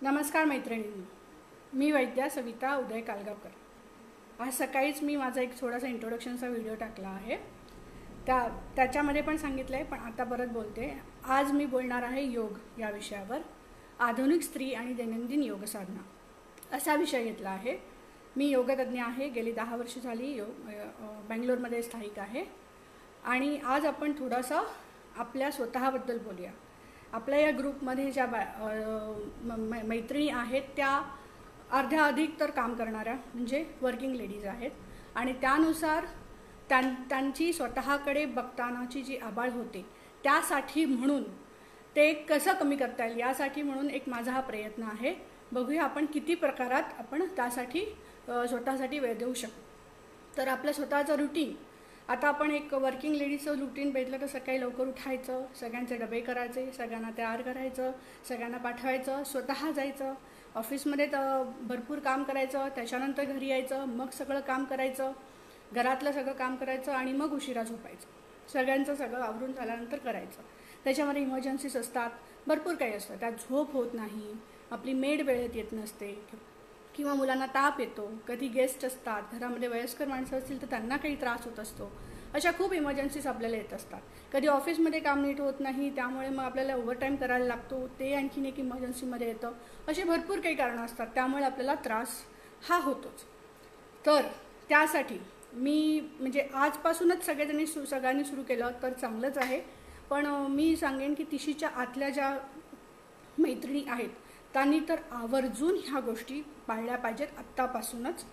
नमस्कार मैत्रिणींनो, मी वैद्या सविता उदय कालगावकर। आज सकाळीच मी माझा एक थोडासा इंट्रोडक्शनचा व्हिडिओ टाकला आहे। त्याच्यामध्ये पण सांगितलं आहे, पण आता परत बोलते। आज मी बोलणार आहे योग या विषयावर। आधुनिक स्त्री आणि दैनंदिन योग साधना असा विषय घेतला आहे। मी योगतज्ञ आहे, गेली 10 वर्ष झाली बेंगलोरमध्ये स्थायिक आहे। आणि आज आपण थोडासा आपल्या स्वतःबद्दल बोलूया। आपल्या या ग्रुपमध्ये ज्या मैत्रिणी आहेत त्या अर्ध्या अधिक तर काम करणाऱ्या म्हणजे वर्किंग लेडीज आहेत, आणि त्यानुसार त्यांची स्वतःकडे बघतानाची जी आबाळ होते त्यासाठी म्हणून ते कसं कमी करता येईल यासाठी म्हणून एक माझा हा प्रयत्न आहे। बघूया आपण किती प्रकारात आपण त्यासाठी स्वतःसाठी वेळ देऊ शकतो। तर आपलं स्वतःचं रुटीन, आता आपण एक वर्किंग लेडीजचं रुटीन बघितलं तर सकाळी लवकर उठायचं, सगळ्यांचे डबे करायचे, सगळ्यांना तयार करायचं, सगळ्यांना पाठवायचं, स्वतः जायचं, ऑफिसमध्ये भरपूर काम करायचं, त्याच्यानंतर घरी यायचं, मग सगळं काम करायचं, घरातलं सगळं काम करायचं आणि मग उशिरा झोपायचं। सगळ्यांचं सगळं आवरून झाल्यानंतर करायचं। त्याच्यामध्ये इमर्जन्सीज असतात, भरपूर काही असतं, त्यात झोप होत नाही, आपली मेड वेळेत येत नसते, किंवा मुलांना ताप येतो, कधी गेस्ट असतात, घरामध्ये वयस्कर माणसं असतील तर त्यांना काही त्रास होत असतो। अशा खूप इमर्जन्सीज आपल्याला येत असतात। कधी ऑफिसमध्ये काम नीट होत नाही, त्यामुळे मग आपल्याला ओव्हरटाईम करायला लागतो, ते आणखीन एक इमर्जन्सीमध्ये येतं। असे भरपूर काही कारणं असतात, त्यामुळे आपल्याला त्रास हा होतोच। तर त्यासाठी मी म्हणजे आजपासूनच सगळ्यांनी सुरू केलं तर चांगलंच आहे, पण मी सांगेन की 30च्या आतल्या ज्या मैत्रिणी आहेत त्यांनी तर आवर्जून ह्या गोष्टी पाळल्या पाहिजेत आत्तापासूनच।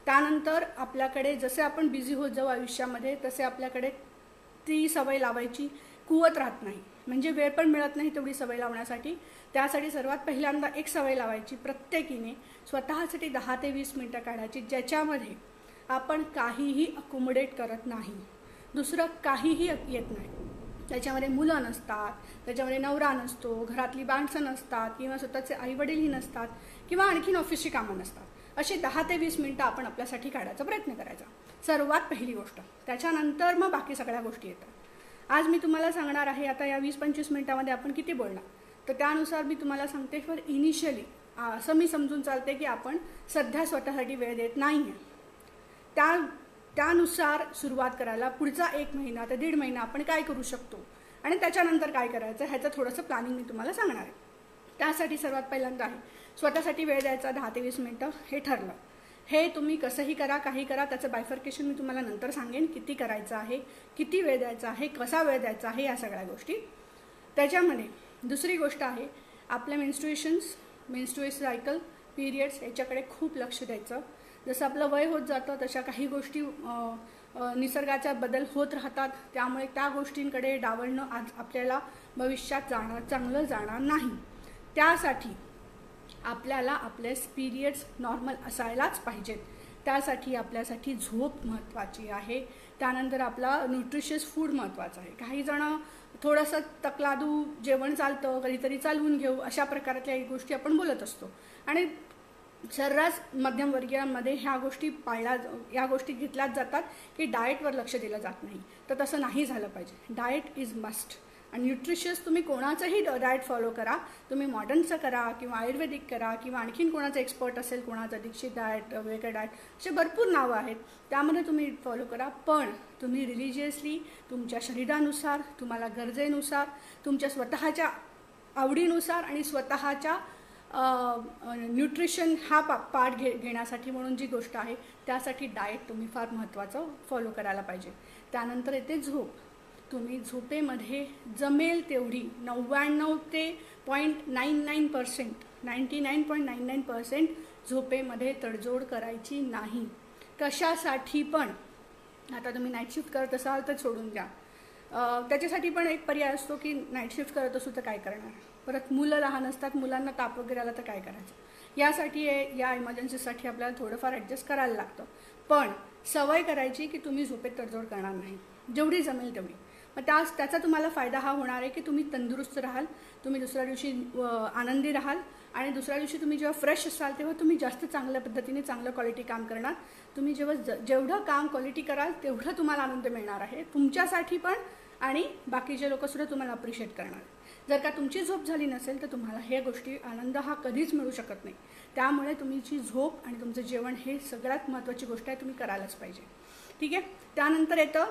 त्यानंतर आपल्याकडे जसे आपण बिझी होत जाऊ आयुष्यामध्ये तसे आपल्याकडे ती सवय लावायची कुवत राहत नाही, म्हणजे वेळ पण मिळत नाही तेवढी सवय लावण्यासाठी। त्यासाठी सर्वात पहिल्यांदा एक सवय लावायची, प्रत्येकीने स्वतःसाठी 10 ते 20 मिनिटं काढायची, ज्याच्यामध्ये आपण काहीही अकोमोडेट करत नाही, दुसरं काहीही येत नाही। त्याच्यामध्ये मुलं नसतात, त्याच्यामध्ये नवरा नसतो, घरातली माणसं नसतात, किंवा स्वतःचे आईवडीलही नसतात, किंवा आणखीन ऑफिसची कामं नसतात। असे 10 ते 20 मिनिटं आपण आपल्यासाठी काढायचा प्रयत्न करायचा, सर्वात पहिली गोष्ट। त्याच्यानंतर मग बाकी सगळ्या गोष्टी येतात। आज मी तुम्हाला सांगणार आहे, आता या 20-25 मिनिटांमध्ये आपण किती बोलणार, तर त्यानुसार मी तुम्हाला सांगते। फॉर इनिशियली असं मी समजून चालते की आपण सध्या स्वतःसाठी वेळ देत नाही आहे, त्यानुसार सुरुवात करायला पुढचा 1 महिना ते 1.5 महिना आपण काय करू शकतो आणि त्याच्यानंतर काय करायचं ह्याचं थोडंसं प्लॅनिंग मी तुम्हाला सांगणार आहे। त्यासाठी सर्वात पहिल्यांदा आहे स्वतःसाठी वेळ द्यायचा 10 ते 20 मिनिटं, हे ठरलं। हे तुम्ही कसंही करा, काही करा, त्याचं बायफर्केशन मी तुम्हाला नंतर सांगेन, किती करायचं आहे, किती वेळ द्यायचा आहे, कसा वेळ द्यायचा आहे, या सगळ्या गोष्टी। त्याच्यामध्ये दुसरी गोष्ट आहे आपल्या मेन्स्ट्रुएशन सायकल, पिरियड्स याच्याकडे खूप लक्ष द्यायचं। जसं आपलं वय होत जातं तशा काही गोष्टी निसर्गाचा बदल होत राहतात, त्यामुळे त्या गोष्टींकडे डावलणं आज आपल्याला भविष्यात चांगलं जाणार नाही। त्यासाठी आपल्याला आपले पिरियड्स नॉर्मल असायलाच पाहिजेत। त्यासाठी आपल्यासाठी झोप महत्त्वाची आहे, त्यानंतर आपला न्यूट्रिशियस फूड महत्त्वाचं आहे। काही जण थोडंसं तकलादू जेवण चालतं, कधीतरी चालवून घेऊ, अशा प्रकारातल्या गोष्टी आपण बोलत असतो, आणि सर्रास मध्यमवर्गीयांमध्ये ह्या गोष्टी घेतल्याच जातात की डाएटवर लक्ष दिलं जात नाही। तर तसं नाही झालं पाहिजे, डाएट इज मस्ट। आणि न्यूट्रिशियस तुम्ही कोणाचंही डाएट फॉलो करा, तुम्ही मॉडर्नचं करा किंवा आयुर्वेदिक करा, किंवा आणखीन कोणाचं एक्सपर्ट असेल, कोणाचं दीक्षित डाएट, वेगळं डाएट, असे भरपूर नावं आहेत, त्यामध्ये तुम्ही फॉलो करा। पण तुम्ही रिलिजियसली तुमच्या शरीरानुसार, तुम्हाला गरजेनुसार, तुमच्या स्वतःच्या आवडीनुसार आणि स्वतःच्या न्यूट्रिशन हा पार्ट घेण्यासाठी म्हणून जी गोष्ट आहे त्यासाठी डाएट तुम्ही फार महत्त्वाचं फॉलो करायला पाहिजे। त्यानंतर येते झोप। तुम्ही झोपेमध्ये जमेल तेवढी 99.99% झोपेमध्ये तडजोड करायची नाही, कशासाठी पण। आता तुम्ही नाईट शिफ्ट करत असाल तर सोडून द्या, त्याच्यासाठी पण एक पर्याय असतो की नाईट शिफ्ट करत असू तर काय करणार, परत मुलं लहान असतात, मुलांना ताप वगैरे आला तर काय करायचं। यासाठी या इमर्जन्सीसाठी आपल्याला थोडंफार ॲडजस्ट करायला लागतं, पण सवय करायची की तुम्ही झोपेत तडजोड करणार नाही, जेवढी जमेल तेवढी। मग त्याचा तुम्हाला फायदा हा होणार आहे की तुम्ही तंदुरुस्त राहाल, तुम्ही दुसऱ्या दिवशी आनंदी राहाल, आणि दुसऱ्या दिवशी तुम्ही जेव्हा फ्रेश असाल तेव्हा तुम्ही जास्त चांगल्या पद्धतीने चांगलं क्वालिटी काम करणार। तुम्ही जेवढं काम क्वालिटी कराल तेवढं तुम्हाला आनंद मिळणार आहे तुमच्यासाठी पण, आणि बाकीचे लोक सुद्धा तुम्हाला अप्रिशिएट करणार। जर का तुमची झोप झाली नसेल तर तुम्हाला ह्या गोष्टी आनंद हा कधीच मिळू शकत नाही. त्यामुळे तुमची झोप आणि तुमचं जेवण हे सगळ्यात महत्त्वाची गोष्ट आहे, तुम्ही करायलाच पाहिजे. ठीक आहे. त्यानंतर येतं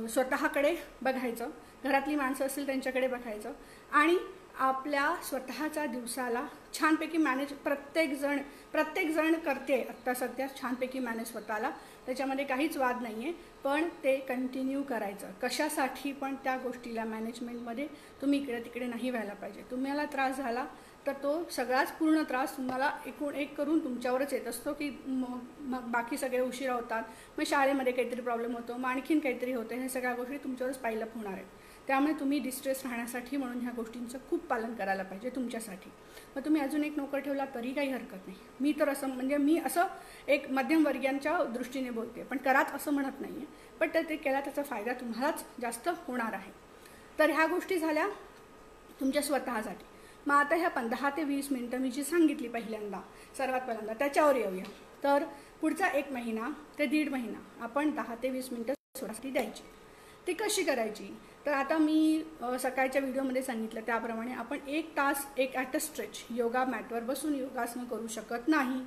स्वतःकडे बघायचं, घरातली माणसं असतील त्यांच्याकडे बघायचं आणि आपल्या स्वतःच्या दिवसाला छानपैकी मॅनेज प्रत्येक जण करते आत्ता सध्या छानपैकी मॅनेज स्वतःला, त्याच्यामध्ये काहीच वाद नाही आहे. पण ते कंटिन्यू करायचं. कशासाठी पण त्या गोष्टीला मॅनेजमेंटमध्ये तुम्ही इकडे तिकडे नाही व्हायला पाहिजे. तुम्हाला त्रास झाला तर तो सगळाच पूर्ण त्रास तुम्हाला एकूण एक करून तुमच्यावरच येत असतो की मग बाकी सगळे उशिरा होतात, मग शाळेमध्ये काहीतरी प्रॉब्लेम होतो, मग आणखीन काहीतरी होतं. ह्या सगळ्या गोष्टी तुमच्यावरच पाईलअप होणार आहेत. त्यामुळे तुम्ही डिस्ट्रेस राहण्यासाठी म्हणून ह्या गोष्टींचं खूप पालन करायला पाहिजे तुमच्यासाठी. मग तुम्ही अजून एक नोकर ठेवला तरी काही हरकत नाही. मी असं एक मध्यमवर्गीयांच्या दृष्टीने बोलते, पण कराच असं म्हणत नाही आहे. पण ते केला त्याचा फायदा तुम्हालाच जास्त होणार आहे. तर ह्या गोष्टी झाल्या तुमच्या स्वतःसाठी. मग आता ह्या 10 ते 20 मिनटं मी जी सांगितली सर्वात पहिल्यांदा त्याच्यावर येऊया. तर पुढचा 1 महिना ते 1.5 महिना आपण 10 ते 20 मिनटं स्वतःसाठी द्यायची. ती कशी करायची? तर आता मी सकाळच्या व्हिडिओमध्ये सांगितलं त्याप्रमाणे आपण 1 तास ॲट अ स्ट्रेच योगा मॅटवर बसून योगासनं करू शकत नाही.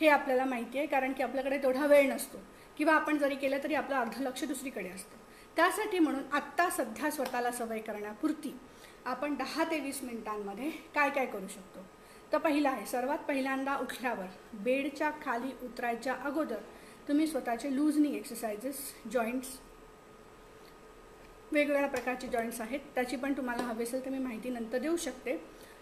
हे आपल्याला माहिती आहे, कारण की आपल्याकडे तेवढा वेळ नसतो किंवा आपण जरी केलं तरी आपलं अर्ध लक्ष दुसरीकडे असतं. त्यासाठी म्हणून आत्ता सध्या स्वतःला सवय करण्यापुरती आपण 10 ते 20 मिनिटांमध्ये काय काय करू शकतो. तर पहिला आहे, सर्वात पहिल्यांदा उठल्यावर बेडच्या खाली उतरायच्या अगोदर तुम्ही स्वतःचे लूजनिंग एक्सरसाइजेस, जॉईंट्स, वेगवेगळ्या प्रकारचे जॉईंट्स आहेत, त्याची पण तुम्हाला हवे असेल तर मी माहिती नंतर देऊ शकते.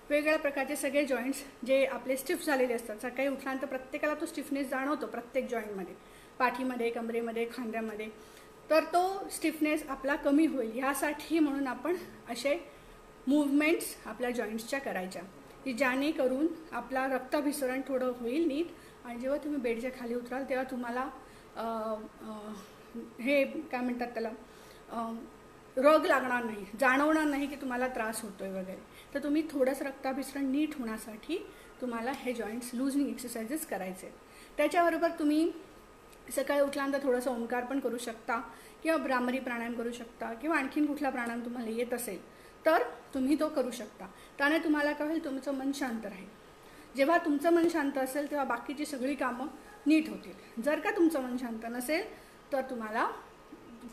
वेगवेगळ्या प्रकारचे सगळे जॉईंट्स जे आपले स्टिफ झालेले असतात, सकाळी उठल्यानंतर प्रत्येकाला तो स्टिफनेस जाणवतो प्रत्येक जॉईंटमध्ये, पाठीमध्ये, कमरेमध्ये, खांद्यामध्ये. तर तो स्टिफनेस आपला कमी होईल ह्यासाठी म्हणून आपण असे मूवमेंट्स आपल्या जॉईंट्सच्या करायच्या, की ज्याने करून आपला रक्ताभिसरण थोडं होईल नीट. आणि जेव्हा तुम्ही बेडच्या खाली उतराल तेव्हा तुम्हाला हे काय म्हणतात त्याला, रग लागणार नाही, जाणवणार नाही की तुम्हाला त्रास होतोय वगैरे. तर तुम्ही थोडंसं रक्ताभिसरण नीट होण्यासाठी तुम्हाला हे जॉईंट्स लूजनिंग एक्सरसाइजेस करायचे. त्याच्याबरोबर तुम्ही सकाळी उठल्यानंतर थोडंसं ओंकार पण करू शकता किंवा भ्रामरी प्राणायाम करू शकता किंवा आणखीन कुठला प्राणायाम तुम्हाला येत असेल तर तुम्ही तो करू शकता. त्याने तुम्हाला काय होईल, तुमचं मन शांत राहील. जेव्हा तुमचं मन शांत असेल तेव्हा बाकीची सगळी कामं नीट होतील. जर का तुमचं मन शांत नसेल तर तुम्हाला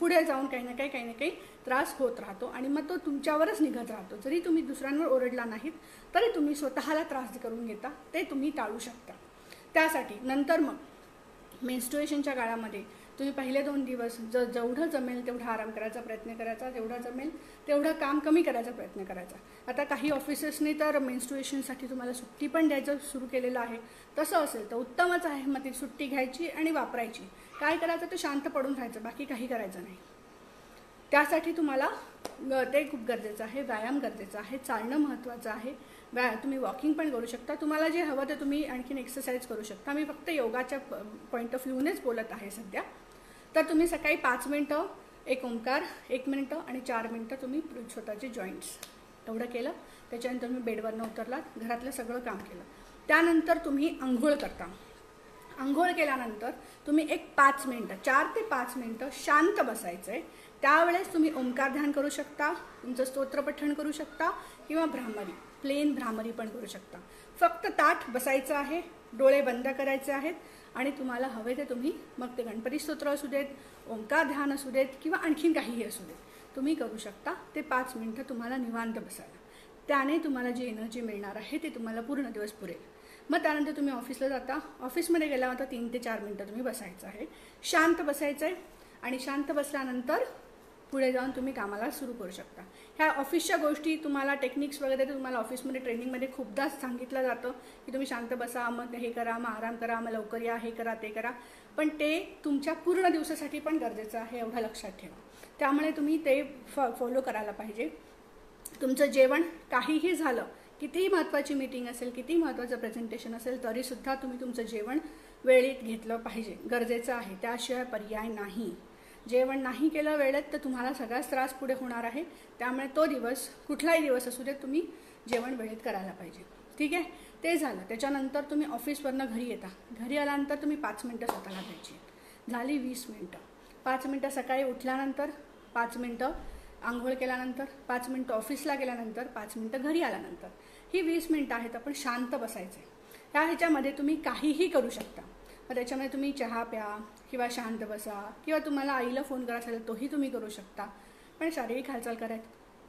पुढे जाऊन काही ना काही त्रास होत राहतो आणि मग तो तुमच्यावरच निघत राहतो. जरी तुम्ही दुसऱ्यांवर ओरडला नाहीत तरी तुम्ही स्वतःला त्रास करून घेता, ते तुम्ही टाळू शकता. त्यासाठी नंतर मग मेन्स्ट्रुएशनच्या काळामध्ये तुम्ही पहिले 2 दिवस जेवढं जमेल तेवढा आराम करायचा प्रयत्न करायचा, जेवढं जमेल तेवढं काम कमी करायचा प्रयत्न करायचा. आता काही ऑफिसेसनी तर मेन्स्ट्रुएशनसाठी तुम्हाला सुट्टी पण द्यायचं सुरू केलेलं आहे. तसं असेल तर उत्तमच आहे. मग ती सुट्टी घ्यायची आणि वापरायची. काय करायचं तर शांत पडून राहायचं, बाकी काही करायचं नाही. त्यासाठी तुम्हाला ते खूप गरजेचं आहे. व्यायाम गरजेचा आहे, चालणं महत्त्वाचं आहे. तुम्ही वॉकिंग पण करू शकता. तुम्हाला जे हवं ते तुम्ही आणखीन एक्सरसाइज करू शकता. मी फक्त योगाच्या पॉईंट ऑफ व्ह्यूनेच बोलत आहे सध्या. तर तुम्ही सकाळी 5 मिनटं एक ओंकार, 1 मिनटं आणि 4 मिनटं तुम्ही स्वतःचे जॉईंट्स एवढं केलं. त्याच्यानंतर तुम्ही बेडवरनं उतरलात, घरातलं सगळं काम केलं. त्यानंतर तुम्ही आंघोळ करता. आंघोळ केल्यानंतर तुम्ही एक 5 मिनटं, 4 ते 5 मिनटं शांत बसायचं आहे. त्यावेळेस तुम्ही ओंकार ध्यान करू शकता, तुमचं स्तोत्रपठण करू शकता किंवा भ्रामरी, प्लेन भ्रामरी पण करू शकता. फक्त ताठ बसायचं आहे, डोळे बंद करायचे आहेत आणि तुम्हाला हवे ते तुम्ही मग ते गणपती स्तोत्र असू देत, ओंकार ध्यान असू देत किंवा आणखीन काहीही असू देत, तुम्ही करू शकता. ते 5 मिनटं तुम्हाला निवांत बसायला, त्याने तुम्हाला जी एनर्जी मिळणार आहे ते तुम्हाला पूर्ण दिवस पुरेल. मग त्यानंतर तुम्ही ऑफिसला जाता. ऑफिसमध्ये गेल्यानंतर 3 ते 4 मिनटं तुम्ही बसायचं आहे, शांत बसायचं आहे. आणि शांत बसल्यानंतर पुढे जाऊन तुम्ही कामाला सुरू करू शकता. ह्या ऑफिसच्या गोष्टी तुम्हाला टेक्निक्स वगैरे ते तुम्हाला ऑफिसमध्ये ट्रेनिंगमध्ये खूपदा सांगितलं जातं की तुम्ही शांत बसा, मग हे करा, मग आराम करा, मग लवकर या, हे करा ते करा. पण ते तुमच्या पूर्ण दिवसासाठी पण गरजेचं आहे, एवढं लक्षात ठेवा. त्यामुळे तुम्ही ते फॉलो करायला पाहिजे. तुमचं जेवण काहीही झालं, कितीही महत्त्वाची मीटिंग असेल, किती महत्त्वाचं प्रेझेंटेशन असेल, तरीसुद्धा तुम्ही तुमचं जेवण वेळेत घेतलं पाहिजे, गरजेचं आहे. त्याशिवाय पर्याय नाही. जेवण नाही केलं वेळेत तर तुम्हाला सगळाच त्रास पुढे होणार आहे. त्यामुळे तो दिवस कुठलाही दिवस असू दे तुम्ही जेवण वेळेत करायला पाहिजे. ठीक आहे. ते झालं. त्याच्यानंतर तुम्ही ऑफिसवरनं घरी येता. घरी आल्यानंतर तुम्ही 5 मिनटं स्वतःला द्यायची. झाली 20 मिनटं. 5 मिनटं सकाळी उठल्यानंतर, 5 मिनटं आंघोळ केल्यानंतर, 5 मिनटं ऑफिसला गेल्यानंतर, 5 मिनटं घरी आल्यानंतर, ही 20 मिनटं आहेत आपण शांत बसायचे. ह्याच्यामध्ये तुम्ही काहीही करू शकता. मग त्याच्यामध्ये तुम्ही चहा प्या किंवा शांत बसा किंवा तुम्हाला आईला फोन करायचा असेल तोही तुम्ही करू शकता. पण शारीरिक हालचाल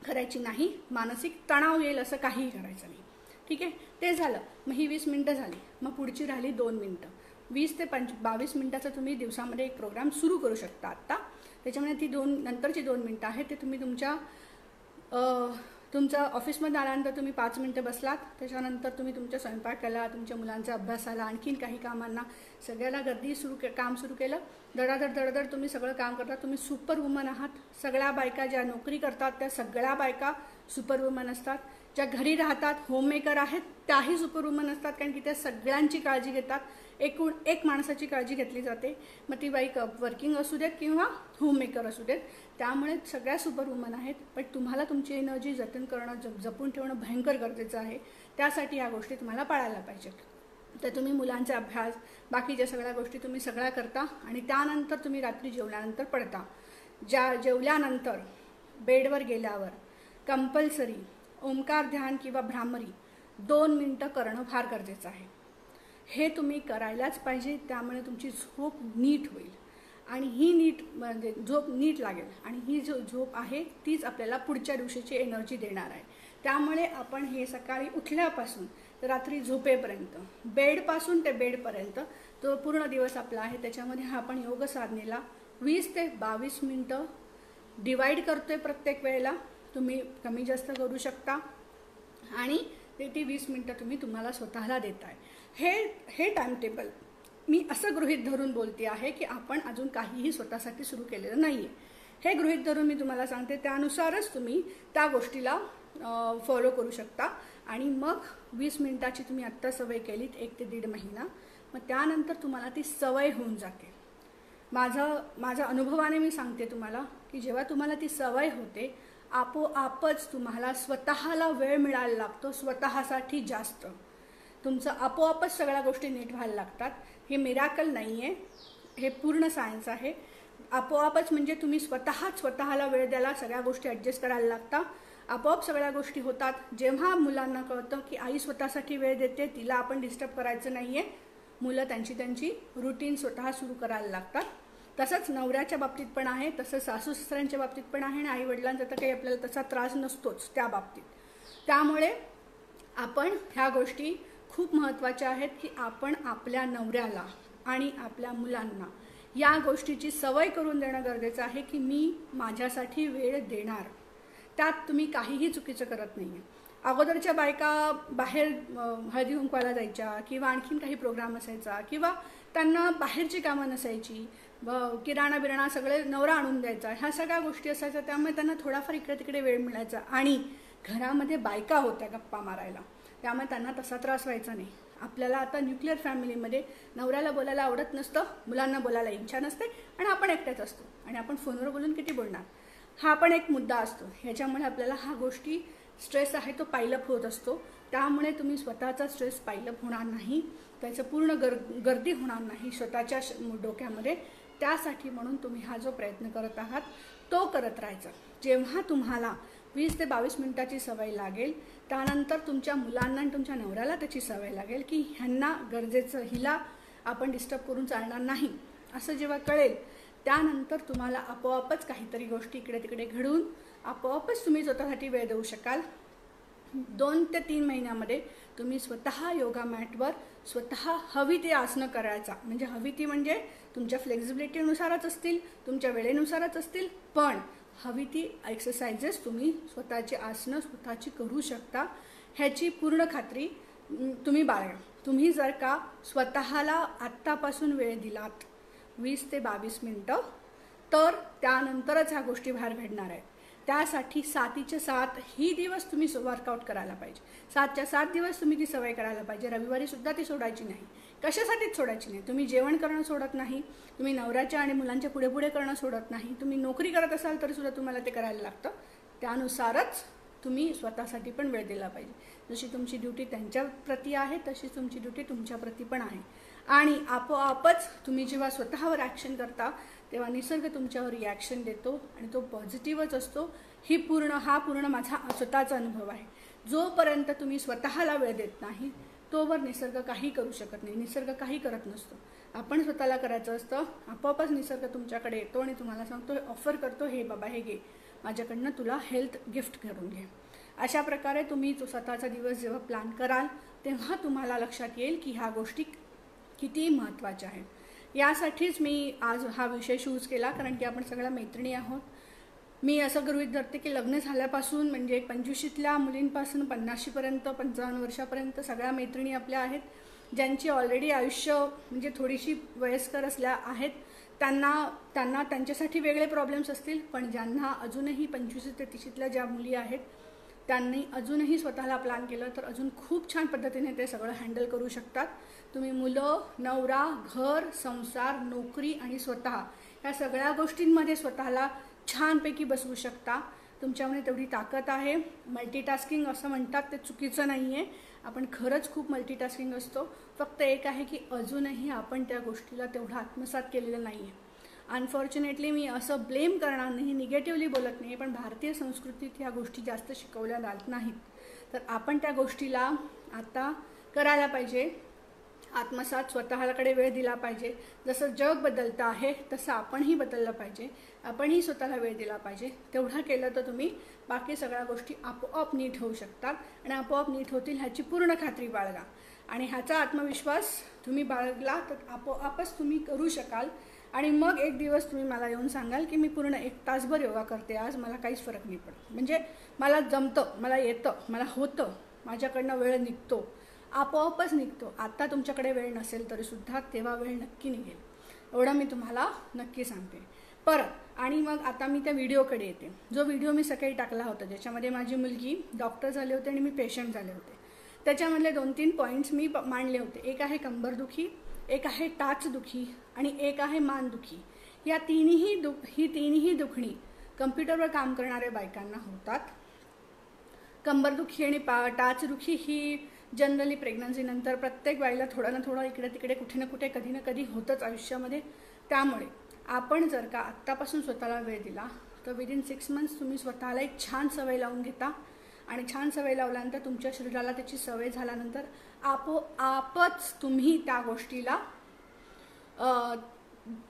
करायची नाही, मानसिक तणाव येईल असं काहीही करायचं नाही. ठीक आहे, ते झालं. मग ही 20 मिनटं झाली. मग पुढची राहिली 2 मिनटं. 20 ते 22 मिनटाचा तुम्ही दिवसामध्ये एक प्रोग्राम सुरू करू शकता आत्ता. त्याच्यामुळे ती नंतरची 2 मिनटं आहेत ते तुम्ही तुमच्या ऑफिसमध्ये आल्यानंतर तुम्ही 5 मिनटं बसलात, त्याच्यानंतर तुम्ही तुमच्या स्वयंपाकाला, तुमच्या मुलांच्या अभ्यासाला, आणखीन काही कामांना, सगळ्याला काम सुरू केलं. धडाधड तुम्ही सगळं काम करता. तुम्ही सुपर वुमन आहात. सगळ्या बायका ज्या नोकरी करतात त्या सगळ्या बायका सुपर वुमन असतात. ज्या घरी राहतात, होममेकर आहेत, त्याही सुपर वुमन असतात, कारण की त्या सगळ्यांची काळजी घेतात. एकूण एक माणसाची काळजी घेतली जाते. मग ती बाई वर्किंग असू देत किंवा होममेकर असू देत. त्यामुळे सगळ्या सुपर वुमन आहेत. पण तुम्हाला तुमची एनर्जी जतन करणं, जपून ठेवणं भयंकर गरजेचं आहे. त्यासाठी या गोष्टी तुम्हाला पाळायला पाहिजेत. तर तुम्ही मुलांचा अभ्यास, बाकीच्या सगळ्या गोष्टी तुम्ही सगळ्या करता आणि त्यानंतर तुम्ही रात्री जेवल्यानंतर पडता. जेवल्यानंतर बेडवर गेल्यावर कंपल्सरी ओंकार ध्यान किंवा भ्रामरी 2 मिनटं करणं फार गरजेचं आहे. हे तुम्ही करायलाच पाहिजे. त्यामुळे तुमची झोप नीट होईल आणि ही म्हणजे झोप नीट लागेल आणि ही जो झोप आहे तीच आपल्याला पुढच्या दिवशीची एनर्जी देणार आहे. त्यामुळे आपण हे सकाळी उठल्यापासून तर रात्री झोपेपर्यंत, बेडपासून ते बेडपर्यंत जो पूर्ण दिवस आपला आहे त्याच्यामध्ये आपण योग साधनेला 20 ते 22 मिनटं डिवाईड करतोय. प्रत्येक वेळेला तुम्ही कमी जास्त करू शकता आणि ती 20 मिनटं तुम्ही तुम्हाला स्वतःला देताय. हे टाइम टेबल मी असं गृहीत धरून बोलते आहे की आपण अजून काहीही स्वतःसाठी सुरू केलेलं नाही आहे. हे गृहीत धरून मी तुम्हाला सांगते, त्यानुसारच तुम्ही त्या गोष्टीला फॉलो करू शकता. आणि मग 20 मिनटाची तुम्ही आत्ता सवय केलीत 1 ते 1.5 महिना, मग त्यानंतर तुम्हाला ती सवय होऊन जाते. माझ्या अनुभवाने मी सांगते तुम्हाला की जेव्हा तुम्हाला ती सवय होते, आपोआपच तुम्हाला स्वतःला वेळ मिळायला लागतो. स्वतःसाठी जास्त तुमचं आपोआपच सगळ्या गोष्टी नीट व्हायला लागतात. हे मिराकल नाही आहे, हे पूर्ण सायन्स आहे. आपोआपच म्हणजे तुम्ही स्वतःला वेळ द्यायला, सगळ्या गोष्टी ॲडजस्ट करायला लागता. आपोआप सगळ्या गोष्टी होतात. जेव्हा मुलांना कळतं की आई स्वतःसाठी वेळ देते, तिला आपण डिस्टर्ब करायचं नाही आहे, मुलं त्यांची रुटीन स्वतः सुरू करायला लागतात. तसंच नवऱ्याच्या बाबतीत पण आहे, तसंच सासू सासऱ्यांच्या बाबतीत पण आहे आणि आई वडिलांचा तर काही आपल्याला तसा त्रास नसतोच त्या बाबतीत. त्यामुळे आपण ह्या गोष्टी खूप महत्त्वाच्या आहेत की आपण आपल्या नवऱ्याला आणि आपल्या मुलांना या गोष्टीची सवय करून देणं गरजेचं आहे की मी माझ्यासाठी वेळ देणार. त्यात तुम्ही काहीही चुकीचं करत नाही आहे. अगोदरच्या बायका बाहेर हळदी कुंकवाला जायच्या किंवा आणखीन काही प्रोग्राम असायचा किंवा त्यांना बाहेरची कामं नसायची, किराणा बिराणा सगळे नवरा आणून द्यायचा, ह्या सगळ्या गोष्टी असायच्या. त्यामुळे त्यांना थोडाफार इकडे तिकडे वेळ मिळायचा आणि घरामध्ये बायका होत्या गप्पा मारायला, त्यामुळे त्यांना तसा त्रास व्हायचा नाही. आपल्याला आता न्यूक्लिअर फॅमिलीमध्ये नवऱ्याला बोलायला आवडत नसतं, मुलांना बोलायला इच्छा नसते आणि आपण एकट्याच असतो आणि आपण फोनवर बोलून किती बोलणार, हा पण एक मुद्दा असतो. ह्याच्यामुळे आपल्याला हा गोष्टी स्ट्रेस आहे तो पाईलअप होत असतो. त्यामुळे तुम्ही स्वतःचा स्ट्रेस पाईलअप होणार नाही, त्याचं पूर्ण गर्दी होणार नाही स्वतःच्या डोक्यामध्ये. त्यासाठी म्हणून तुम्ही हा जो प्रयत्न करत आहात तो करत राहायचा. जेव्हा तुम्हाला 20 ते 22 मिनिटाची सवय लागेल, त्यानंतर तुमच्या मुलांना आणि तुमच्या नवऱ्याला त्याची सवय लागेल की ह्यांना गरजेचं, हिला आपण डिस्टर्ब करून चालणार नाही असं जेव्हा कळेल, त्यानंतर तुम्हाला आपोआपच काहीतरी गोष्टी इकडे तिकडे घडून आपोआपच तुम्ही स्वतःसाठी वेळ देऊ शकाल. 2 ते 3 महिन्यामध्ये तुम्ही स्वतः योगा मॅटवर स्वतः हवी ती आसनं करायचा. म्हणजे हवी ती म्हणजे तुमच्या फ्लेक्झिबिलिटीनुसारच असतील, तुमच्या वेळेनुसारच असतील, पण हवी ती एक्सरसाइजेस तुम्ही स्वतःची आसनं स्वतःची करू शकता. ह्याची पूर्ण खात्री तुम्ही बाळगा. तुम्ही जर का स्वतःला आत्तापासून वेळ दिलात 20 ते 22 मिनटं, तर त्यानंतरच ह्या गोष्टी बाहेर घडणार आहेत. त्यासाठी 7च्या 7 ही दिवस तुम्ही वर्कआउट करायला पाहिजे. 7च्या 7 दिवस तुम्ही ती सवय करायला पाहिजे. रविवारी सुद्धा ती सोडायची नाही. कशासाठीच सोडायची नाही. तुम्ही जेवण करणं सोडत नाही, तुम्ही नवऱ्याच्या आणि मुलांच्या पुढे पुढे करणं सोडत नाही, तुम्ही नोकरी करत असाल तरी सुद्धा तुम्हाला ते करायला लागतं. त्यानुसारच तुम्ही स्वतःसाठी पण वेळ दिला पाहिजे. जशी तुमची ड्युटी त्यांच्या प्रती आहे तशीच तुमची ड्युटी तुमच्या प्रती पण आहे. आणि आपोआपच तुम्ही जेव्हा स्वतःवर ॲक्शन करता तेव्हा निसर्ग तुमच्यावर रिॲक्शन देतो आणि तो पॉझिटिव्हच असतो. हा पूर्ण माझा स्वतःचा अनुभव आहे. जोपर्यंत तुम्ही स्वतःला वेळ देत नाही तोवर निसर्ग काही करू शकत नाही. निसर्ग काही करत नसतो. आपण स्वतःला करायचं असतं. आपोआपच निसर्ग तुमच्याकडे येतो आणि तुम्हाला सांगतो, ऑफर करतो, हे बाबा हे घे, माझ्याकडनं तुला हेल्थ गिफ्ट करून घे. अशा प्रकारे तुम्ही स्वतःचा दिवस जेव्हा प्लॅन कराल तेव्हा तुम्हाला लक्षात येईल की ह्या गोष्टी किती महत्त्वाच्या आहेत. यासाठीच मी आज हा विषय चूज केला, कारण की आपण सगळ्या मैत्रिणी आहोत. मी असं गृहीत धरते की लग्न झाल्यापासून म्हणजे 25ल्या मुलींपासून 50पर्यंत 55 वर्षापर्यंत सगळ्या मैत्रिणी आपल्या आहेत, ज्यांची ऑलरेडी आयुष्य म्हणजे थोडीशी वयस्कर असल्या आहेत. त्यांना त्यांच्यासाठी वेगळे प्रॉब्लेम्स असतील, पण ज्यांना अजूनही 25 ते 30ल्या ज्या मुली आहेत त्यांनी अजूनही स्वतःला प्लॅन केलं तर अजून खूप छान पद्धतीने ते सगळं हँडल करू शकतात. तुम्ही मुलं, नवरा, घर, संसार, नोकरी आणि स्वतः या सगळ्या गोष्टींमध्ये स्वतःला छानपैकी बसवू शकता. तुमच्यामध्ये तेवढी ताकद आहे. मल्टीटास्किंग असं म्हणतात ते चुकीचं नाही आहे. आपण खरंच खूप मल्टीटास्किंग असतो. फक्त एक आहे की अजूनही आपण त्या गोष्टीला तेवढं आत्मसात केलेलं नाही आहे. अनफॉर्च्युनेटली मी असं ब्लेम करणार नाही, निगेटिव्हली बोलत नाही, पण भारतीय संस्कृतीत ह्या गोष्टी जास्त शिकवल्या जात नाहीत. तर आपण त्या गोष्टीला आता करायला पाहिजे. आत्मसात स्वतःकडे वेळ दिला पाहिजे. जसं जग बदलतं आहे तसं आपणही बदललं पाहिजे. आपणही स्वतःला वेळ दिला पाहिजे. तेवढं केलं तर तुम्ही बाकी सगळ्या गोष्टी आपोआप नीट होऊ शकतात आणि आपोआप नीट होतील ह्याची पूर्ण खात्री बाळगा. आणि ह्याचा आत्मविश्वास तुम्ही बाळगला तर आपोआपच तुम्ही करू शकाल. आणि मग एक दिवस तुम्ही मला येऊन सांगाल की मी पूर्ण 1 तासभर योगा करते आज, मला काहीच फरक नाही पडत. म्हणजे मला जमतं, मला येतं, मला होतं, माझ्याकडनं वेळ निघतो, आपोआपच निघतो. आता तुमच्याकडे वेळ नसेल तरीसुद्धा तेव्हा वेळ नक्की निघेल, एवढं मी तुम्हाला नक्की सांगते. परत आणि मग आता मी त्या व्हिडिओकडे येते, जो व्हिडिओ मी सकाळी टाकला होता ज्याच्यामध्ये माझी मुलगी डॉक्टर झाले होते आणि मी पेशंट झाले होते. त्याच्यामधले 2-3 पॉईंट्स मी मांडले होते. एक आहे कंबरदुखी, एक आहे टाचदुखी आणि एक आहे मानदुखी. ही तिन्ही दुखणी कम्प्युटरवर काम करणाऱ्या बायकांना होतात. कंबरदुखी आणि टाचदुखी ही जनरली प्रेग्नन्सीनंतर प्रत्येक बाईला थोडं ना थोडं इकडे तिकडे कुठे ना कुठे कधी ना कधी होतंच आयुष्यामध्ये. त्यामुळे आपण जर का आत्तापासून स्वतःला वेळ दिला तर विदिन 6 मंथ्स तुम्ही स्वतःला एक छान सवय लावून घेता. आणि छान सवय लावल्यानंतर तुमच्या शरीराला त्याची सवय झाल्यानंतर आपोआपच तुम्ही त्या गोष्टीला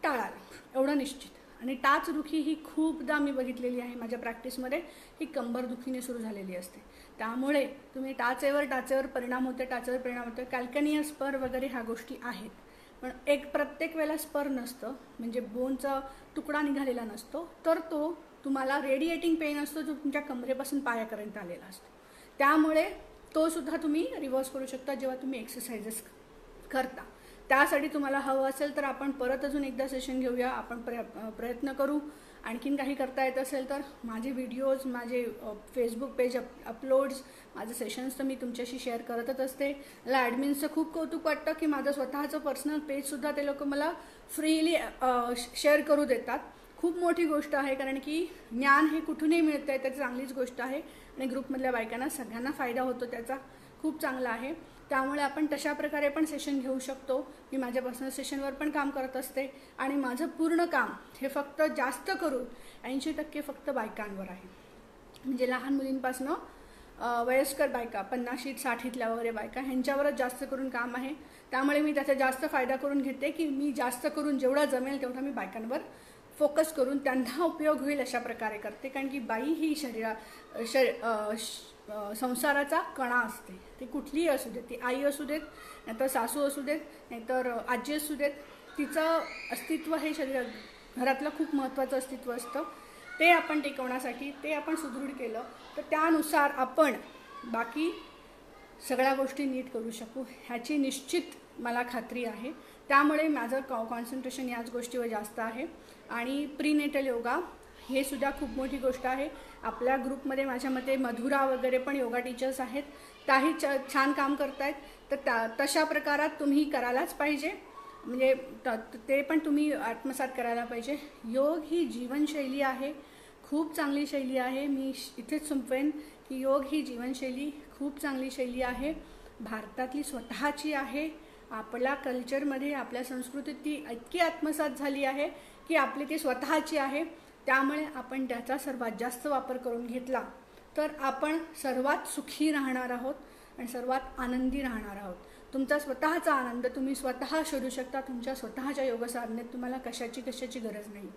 टाळाल, एवढं निश्चित. आणि टाचदुखी ही खूपदा मी बघितलेली आहे माझ्या प्रॅक्टिसमध्ये, ही कंबरदुखीने सुरू झालेली असते. त्यामुळे तुम्ही टाचेवर परिणाम होते, कॅल्कनियस स्पर वगैरे ह्या गोष्टी आहेत. पण प्रत्येक वेळेला स्पर नसतं, म्हणजे बोनचा तुकडा निघालेला नसतो, तर तो तुम्हाला रेडिएटिंग पेन असतो जो तुमच्या कमरेपासून पायापर्यंत आलेला असतो. त्यामुळे तो सुद्धा तुम्ही रिव्हर्स करू शकता जेव्हा तुम्ही एक्सरसाइजेस करता. त्यासाठी तुम्हाला हवं असेल तर आपण परत अजून एकदा सेशन घेऊया, आपण प्रयत्न करू. आणखीन काही करता येत असेल तर माझे व्हिडिओज, माझे फेसबुक पेज अपलोड्स, माझे सेशन्स तर मी तुमच्याशी शेअर करतच असते. मला ॲडमिन्सचं खूप कौतुक वाटतं की माझं स्वतःचं पर्सनल पेजसुद्धा ते लोक मला फ्रीली शेअर करू देतात. खूप मोठी गोष्ट आहे, कारण की ज्ञान हे कुठूनही मिळतं आहे, त्याची चांगलीच गोष्ट आहे. आणि ग्रुपमधल्या बायकांना सगळ्यांना फायदा होतो, त्याचा खूप चांगला आहे. त्यामुळे आपण तशा प्रकारे पण सेशन घेऊ शकतो. मी माझ्या पर्सनल सेशनवर पण काम करत असते आणि माझं पूर्ण काम हे फक्त जास्त करून 80% फक्त बायकांवर आहे. म्हणजे लहान मुलींपासून वयस्कर बायका 50-60 वगैरे बायका ह्यांच्यावरच जास्त करून काम आहे. त्यामुळे मी त्याचा जास्त फायदा करून घेते की मी जास्त करून जेवढा जमेल तेवढा मी बायकांवर फोकस करून त्यांना उपयोग होईल अशा प्रकारे करते. कारण की बाई ही संसाराचा कणा असते. ती कुठलीही असू देत, ती आई असू देत, नाहीतर सासू असू देत, नाहीतर आजी असू देत, तिचं अस्तित्व हे घरातलं खूप महत्त्वाचं अस्तित्व असतं. ते आपण टिकवण्यासाठी, ते आपण सुदृढ केलं तर त्यानुसार आपण बाकी सगळ्या गोष्टी नीट करू शकू ह्याची निश्चित मला खात्री आहे. त्यामुळे माझं कॉन्सन्ट्रेशन याच गोष्टीवर जास्त आहे. आणि प्रीनेटल योगा हे सुद्धा खूप मोठी गोष्ट आहे. आपल्या ग्रुपमध्ये माझ्या मते मधुरा वगैरे पण योगा टीचर्स आहेत, त्याही छान काम करत आहेत. तर तशा प्रकारात तुम्ही करायलाच पाहिजे, म्हणजे ते पण तुम्ही आत्मसात करायला पाहिजे. योग ही जीवनशैली आहे, खूप चांगली शैली आहे. मी इथेच संपवेन की योग ही जीवनशैली खूप चांगली शैली आहे. भारतातली स्वतःची आहे. आपल्या कल्चरमध्ये, आपल्या संस्कृतीत ती इतकी आत्मसात झाली आहे की आपली ती स्वतःची आहे. त्यामुळे आपण त्याचा सर्वात जास्त वापर करून घेतला तर आपण सर्वात सुखी राहणार आहोत आणि सर्वात आनंदी राहणार आहोत. तुमचा स्वतःचा आनंद तुम्ही स्वतः शोधू शकता. तुमच्या स्वतःच्या योगसाधनेत तुम्हाला कशाची गरज नाही.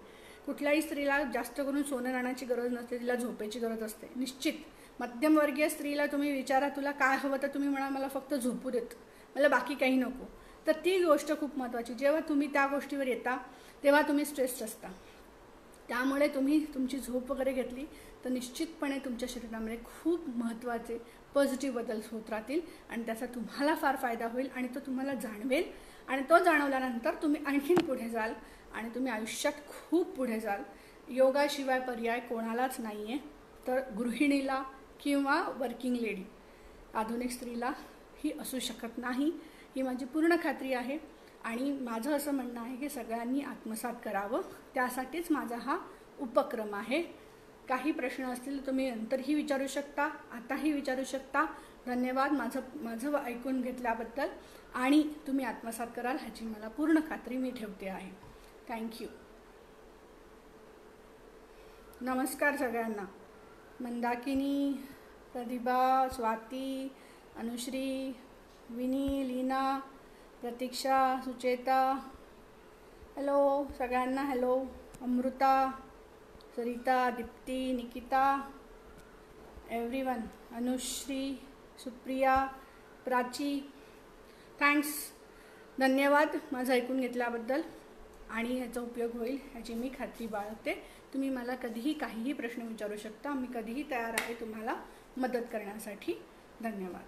कुठल्याही स्त्रीला जास्त करून सोनं नाण्याची गरज नसते, तिला झोपेची गरज असते. निश्चित मध्यमवर्गीय स्त्रीला तुम्ही विचारा तुला काय हवं, तर तुम्ही म्हणा मला फक्त झोपू देत, मला बाकी काही नको. तर ती गोष्ट खूप महत्त्वाची. जेव्हा तुम्ही त्या गोष्टीवर येता तेव्हा तुम्ही स्ट्रेस्ड असता. त्यामुळे तुम्ही तुमची झोप वगैरे घेतली तर निश्चितपणे तुमच्या शरीरामध्ये खूप महत्त्वाचे पॉझिटिव्ह बदल होत राहतील आणि त्याचा तुम्हाला फार फायदा होईल आणि तो तुम्हाला जाणवेल. आणि तो जाणवल्यानंतर तुम्ही आणखीन पुढे जाल आणि तुम्ही आयुष्यात खूप पुढे जाल. योगाशिवाय पर्याय कोणालाच नाही आहे. तर गृहिणीला किंवा वर्किंग लेडी, आधुनिक स्त्रीला ही असू शकत नाही, ही माझी पूर्ण खात्री आहे. आणि माझं असं म्हणणं आहे की सगळ्यांनी आत्मसात करावं, त्यासाठीच माझा हा उपक्रम आहे. काही प्रश्न असतील तर तुम्ही नंतरही विचारू शकता, आताही विचारू शकता. धन्यवाद माझं ऐकून घेतल्याबद्दल. आणि तुम्ही आत्मसात कराल ह्याची मला पूर्ण खात्री मी ठेवते आहे. थँक्यू. नमस्कार सगळ्यांना. मंदाकिनी, प्रतिभा, स्वाती, अनुश्री, विनी, लीना, प्रतीक्षा, सुचेता, हॅलो सगळ्यांना. Hello Amruta, Sarita, Deepti, Nikita, everyone, Anushri, Supriya, Prachi, thanks. धन्यवाद माझं ऐकून घेतल्याबद्दल. आणि ह्याचा उपयोग होईल ह्याची मी खात्री बाळगते. तुम्ही मला कधीही काहीही प्रश्न विचारू शकता. मी कधीही तयार आहे तुम्हाला मदत करण्यासाठी. धन्यवाद.